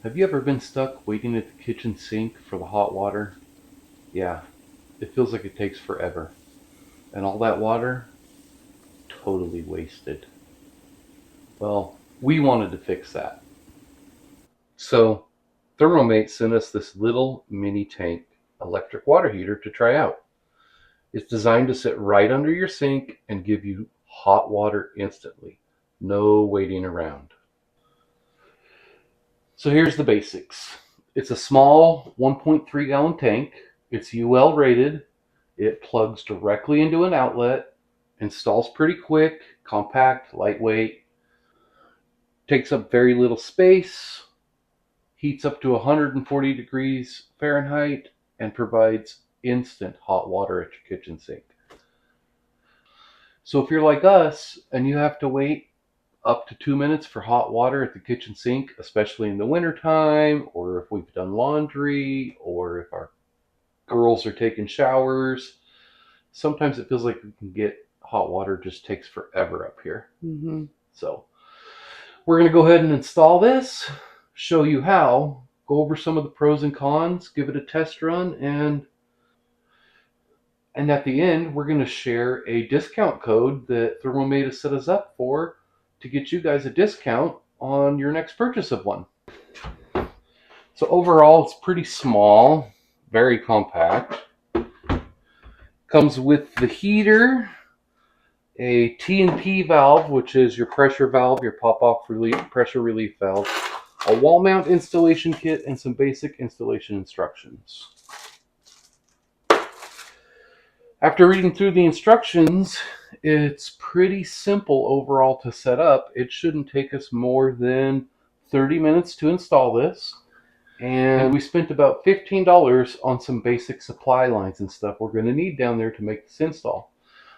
Have you ever been stuck waiting at the kitchen sink for the hot water? Yeah, it feels like it takes forever. And all that water, totally wasted. Well, we wanted to fix that. So, ThermoMate sent us this little mini tank electric water heater to try out. It's designed to sit right under your sink and give you hot water instantly. No waiting around. So here's the basics. It's a small 1.3 gallon tank. It's UL rated. It plugs directly into an outlet, installs pretty quick, compact, lightweight, takes up very little space, heats up to 140 degrees Fahrenheit, and provides instant hot water at your kitchen sink. So if you're like us and you have to wait up to 2 minutes for hot water at the kitchen sink, especially in the wintertime, or if we've done laundry, or if our girls are taking showers, sometimes it feels like we can get hot water just takes forever up here. So we're going to go ahead and install this, show you how, go over some of the pros and cons, give it a test run, and at the end, we're going to share a discount code that ThermoMate has set us up for to get you guys a discount on your next purchase of one. So overall, it's pretty small, very compact. Comes with the heater, a T&P valve, which is your pressure valve, your pop-off pressure relief valve, a wall mount installation kit, and some basic installation instructions. After reading through the instructions, it's pretty simple overall to set up. It shouldn't take us more than 30 minutes to install this. And we spent about $15 on some basic supply lines and stuff we're going to need down there to make this install.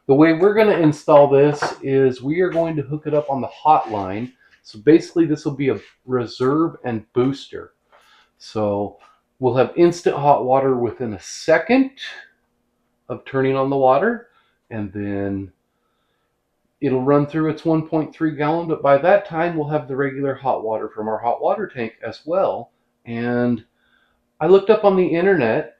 The way we're going to install this is we are going to hook it up on the hot line. So basically this will be a reserve and booster. So we'll have instant hot water within a second of turning on the water, and then it'll run through its 1.3 gallon, but by that time we'll have the regular hot water from our hot water tank as well. And I looked up on the internet,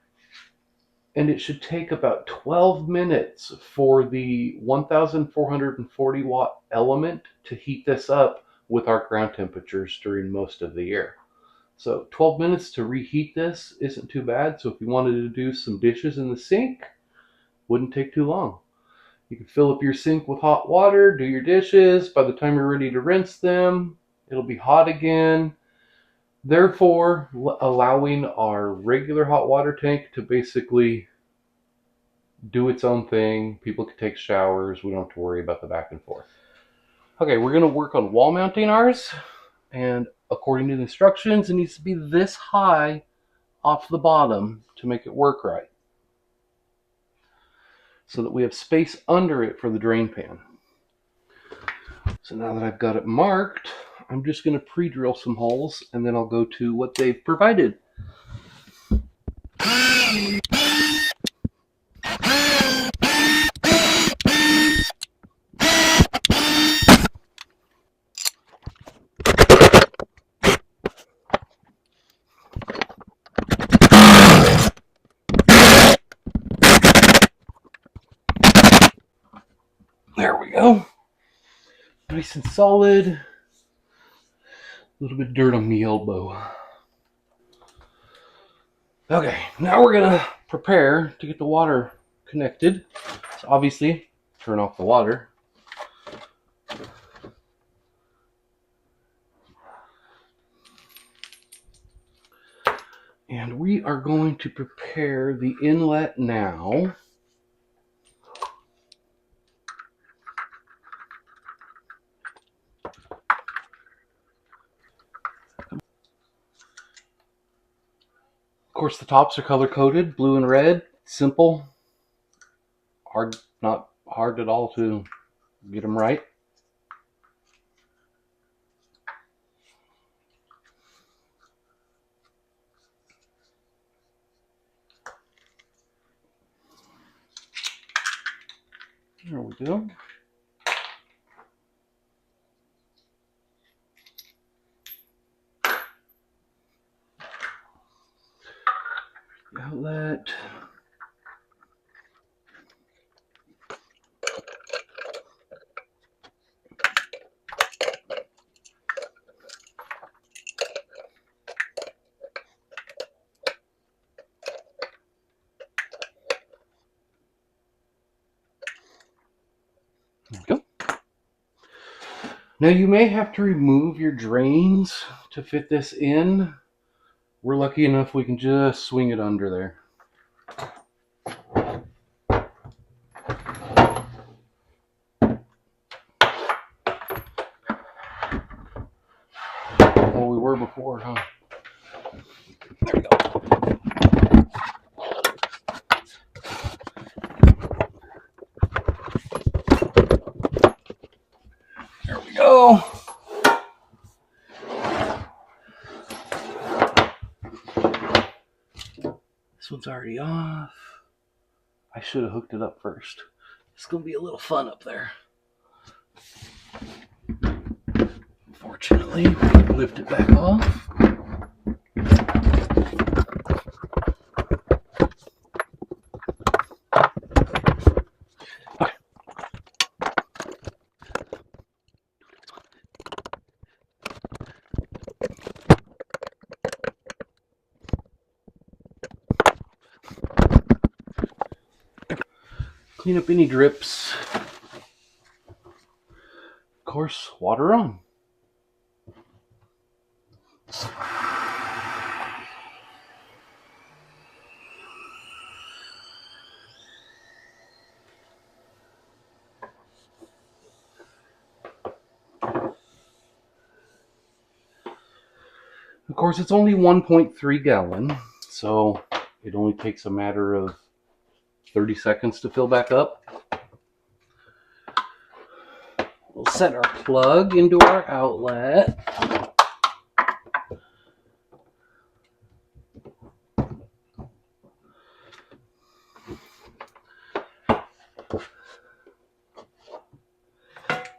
and it should take about 12 minutes for the 1440 watt element to heat this up with our ground temperatures during most of the year. So 12 minutes to reheat this isn't too bad. So if you wanted to do some dishes in the sink, wouldn't take too long. You can fill up your sink with hot water, do your dishes. By the time you're ready to rinse them, it'll be hot again. Therefore, allowing our regular hot water tank to basically do its own thing. People can take showers. We don't have to worry about the back and forth. Okay, we're going to work on wall mounting ours. And according to the instructions, it needs to be this high off the bottom to make it work right, so that we have space under it for the drain pan. So now that I've got it marked, I'm just going to pre-drill some holes, and then I'll go to what they've provided. There we go. Nice and solid. A little bit of dirt on the elbow. Okay, now we're going to prepare to get the water connected. So obviously, turn off the water. And we are going to prepare the inlet now. Of course, the tops are color coded, blue and red. Simple. Not hard at all to get them right. There we go. outlet. There we go. Now you may have to remove your drains to fit this in. We're lucky enough we can just swing it under there. Well, we were before, huh? There we go. There we go. This one's already off. I should have hooked it up first. It's going to be a little fun up there. Fortunately, lift it back off. Okay. Clean up any drips. Of course, water on. Of course, it's only 1.3 gallon, so it only takes a matter of 30 seconds to fill back up. We'll set our plug into our outlet.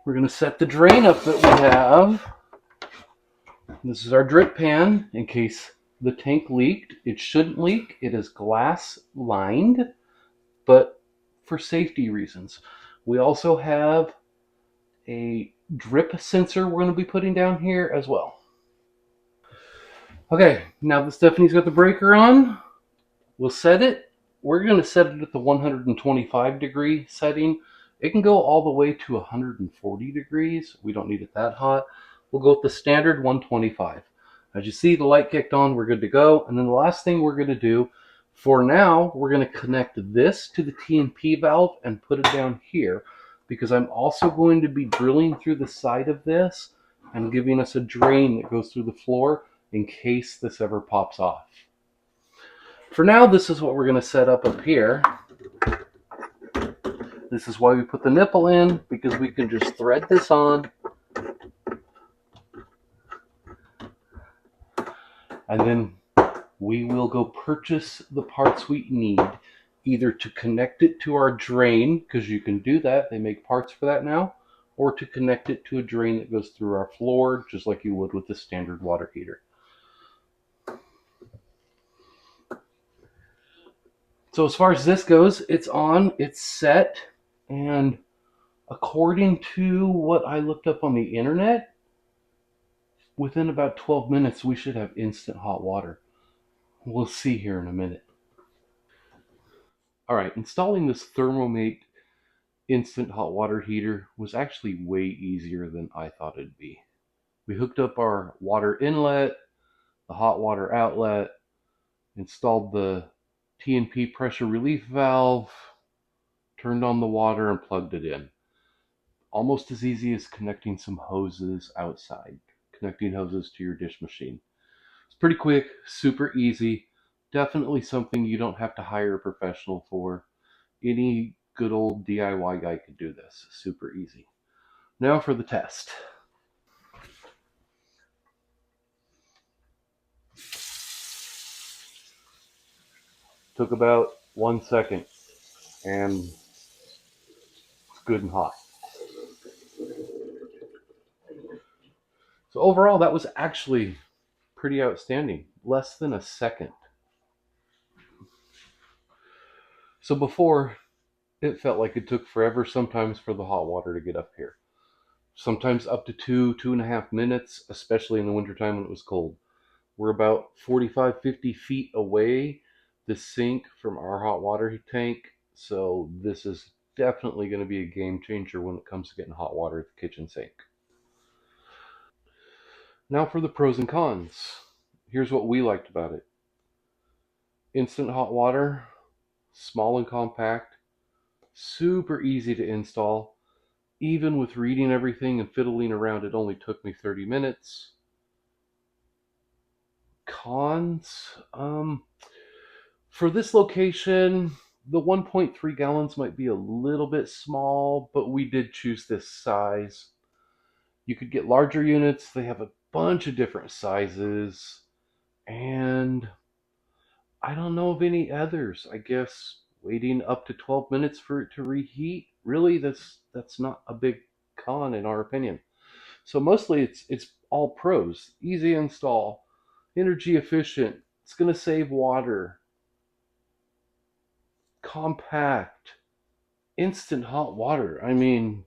We're going to set the drain up that we have. This is our drip pan in case the tank leaked. It shouldn't leak. It is glass lined, but for safety reasons. We also have a drip sensor we're going to be putting down here as well. Okay, now that Stephanie's got the breaker on, we'll set it. We're going to set it at the 125 degree setting. It can go all the way to 140 degrees. We don't need it that hot. We'll go with the standard 125. As you see, the light kicked on, we're good to go. And then the last thing we're going to do for now, we're going to connect this to the T&P valve and put it down here, because I'm also going to be drilling through the side of this and giving us a drain that goes through the floor in case this ever pops off. For now, this is what we're going to set up here. This is why we put the nipple in, because we can just thread this on. And then we will go purchase the parts we need, either to connect it to our drain, because you can do that. They make parts for that now. Or to connect it to a drain that goes through our floor, just like you would with the standard water heater. So as far as this goes, it's on, it's set, and according to what I looked up on the internet, within about 12 minutes, we should have instant hot water. We'll see here in a minute. All right, installing this ThermoMate instant hot water heater was actually way easier than I thought it'd be. We hooked up our water inlet, the hot water outlet, installed the T&P pressure relief valve, turned on the water, and plugged it in. Almost as easy as connecting some hoses outside, connecting hoses to your dish machine. It's pretty quick, super easy. Definitely something you don't have to hire a professional for. Any good old DIY guy could do this. Super easy. Now for the test. Took about 1 second, and it's good and hot. So overall, that was actually pretty outstanding. Less than a second. So before, it felt like it took forever sometimes for the hot water to get up here. Sometimes up to 2.5 minutes, especially in the wintertime when it was cold. We're about 45, 50 feet away, the sink from our hot water tank. So this is definitely going to be a game changer when it comes to getting hot water at the kitchen sink. Now for the pros and cons. Here's what we liked about it. Instant hot water, small and compact, super easy to install. Even with reading everything and fiddling around, it only took me 30 minutes. Cons, for this location, the 1.3 gallons might be a little bit small, but we did choose this size. You could get larger units, they have a bunch of different sizes, and I don't know of any others. I guess waiting up to 12 minutes for it to reheat, really that's not a big con in our opinion. So mostly it's all pros. Easy install, energy efficient, it's going to save water, compact, instant hot water. I mean,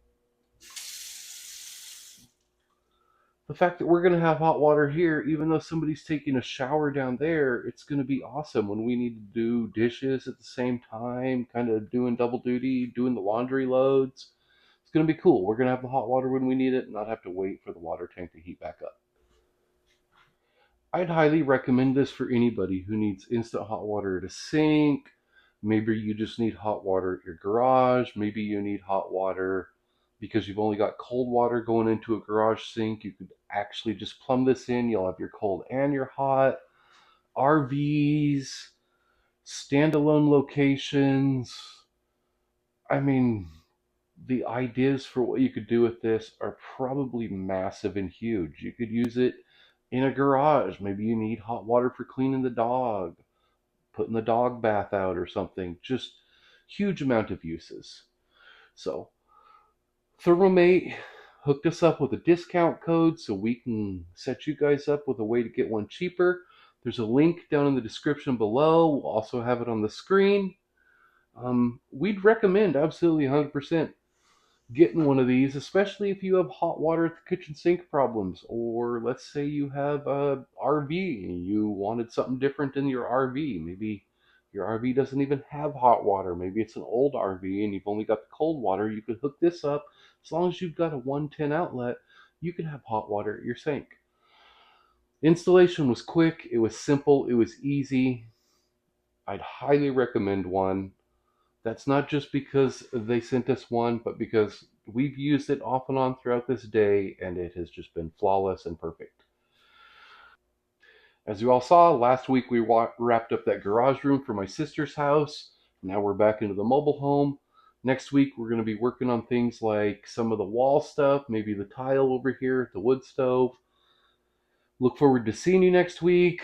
the fact that we're going to have hot water here, even though somebody's taking a shower down there, it's going to be awesome when we need to do dishes at the same time, kind of doing double duty, doing the laundry loads. It's going to be cool. We're going to have the hot water when we need it and not have to wait for the water tank to heat back up. I'd highly recommend this for anybody who needs instant hot water at a sink. Maybe you just need hot water at your garage. Maybe you need hot water because you've only got cold water going into a garage sink. You could actually just plumb this in. You'll have your cold and your hot. RVs, standalone locations. I mean, the ideas for what you could do with this are probably massive and huge. You could use it in a garage. Maybe you need hot water for cleaning the dog, putting the dog bath out or something. Just huge amount of uses. So ThermoMate hooked us up with a discount code so we can set you guys up with a way to get one cheaper. There's a link down in the description below. We'll also have it on the screen. We'd recommend absolutely 100% getting one of these, especially if you have hot water at the kitchen sink problems, or let's say you have a RV and you wanted something different in your RV. Maybe your RV doesn't even have hot water. Maybe it's an old RV and you've only got the cold water. You could hook this up. As long as you've got a 110 outlet, you can have hot water at your sink. Installation was quick, it was simple, it was easy. I'd highly recommend one. That's not just because they sent us one, but because we've used it off and on throughout this day, and it has just been flawless and perfect. As you all saw, last week we wrapped up that garage room for my sister's house. Now we're back into the mobile home. Next week we're going to be working on things like some of the wall stuff, maybe the tile over here, the wood stove. Look forward to seeing you next week.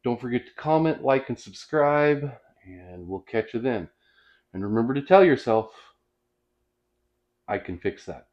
Don't forget to comment, like, and subscribe, and we'll catch you then. And remember to tell yourself, I can fix that.